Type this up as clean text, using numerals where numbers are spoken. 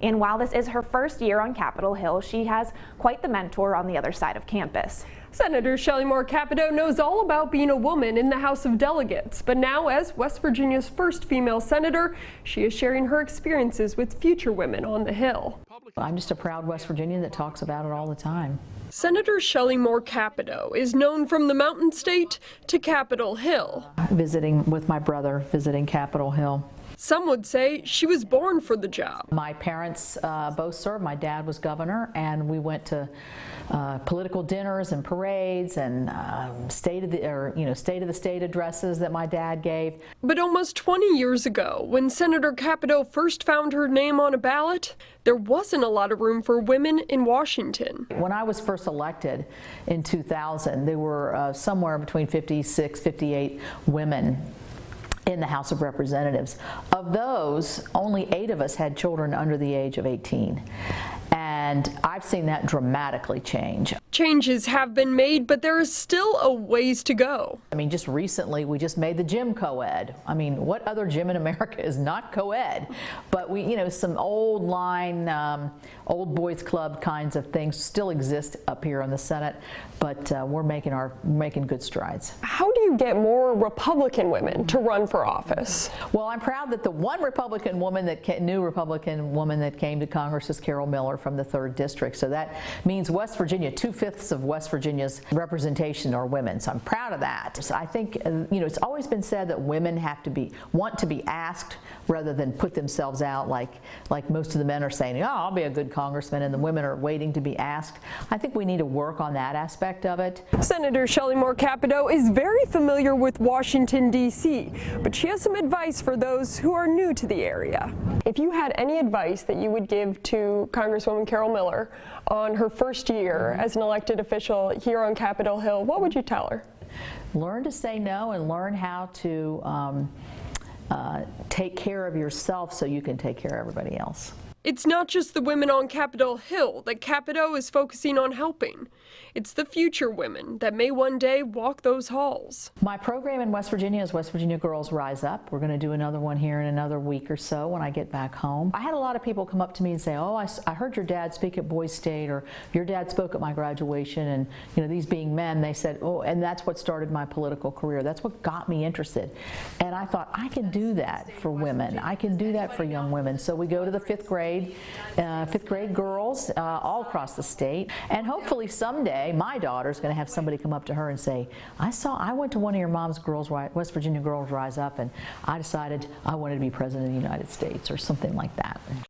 And while this is her first year on Capitol Hill, she has quite the mentor on the other side of campus. Senator Shelley Moore Capito knows all about being a woman in the House of Delegates, but now as West Virginia's first female senator, she is sharing her experiences with future women on the Hill. I'm just a proud West Virginian that talks about it all the time. Senator Shelley Moore Capito is known from the Mountain State to Capitol Hill. Visiting with my brother, visiting Capitol Hill. Some would say she was born for the job. My parents both served. My dad was governor, and we went to political dinners and parades and state of the state addresses that my dad gave. But almost 20 years ago, when Senator Capito first found her name on a ballot, there wasn't a lot of room for women in Washington. When I was first elected in 2000, there were somewhere between 56, 58 women in the House of Representatives. Of those, only 8 of us had children under the age of 18. And I've seen that dramatically change. Changes have been made, but there is still a ways to go. I mean, just recently, we just made the gym co-ed. I mean, what other gym in America is not co-ed? But some old line, old boys club kinds of things still exist up here in the Senate, but we're making good strides. How do you get more Republican women to run for office? Well, I'm proud that the one Republican woman new Republican woman that came to Congress is Carol Miller from the 3rd District. So that means West Virginia, 2/5 of West Virginia's representation are women. So I'm proud of that. So I think, it's always been said that women want to be asked rather than put themselves out like most of the men are saying, oh, I'll be a good congressman, and the women are waiting to be asked. I think we need to work on that aspect of it. Senator Shelley Moore Capito is very familiar with Washington, D.C., but she has some advice for those who are new to the area. If you had any advice that you would give to Congresswoman Carol Miller on her first year as an elected official here on Capitol Hill, what would you tell her? Learn to say no and learn how to take care of yourself so you can take care of everybody else. It's not just the women on Capitol Hill that Capito is focusing on helping. It's the future women that may one day walk those halls. My program in West Virginia is West Virginia Girls Rise Up. We're going to do another one here in another week or so when I get back home. I had a lot of people come up to me and say, oh, I heard your dad speak at Boys State, or your dad spoke at my graduation, and these being men, they said, oh, and that's what started my political career. That's what got me interested. And I thought, I can do that for women. I can do that for young women. So we go to the 5th grade girls all across the state, and hopefully someday my daughter's going to have somebody come up to her and say, I went to one of your mom's West Virginia Girls Rise Up, and I decided I wanted to be president of the United States, or something like that.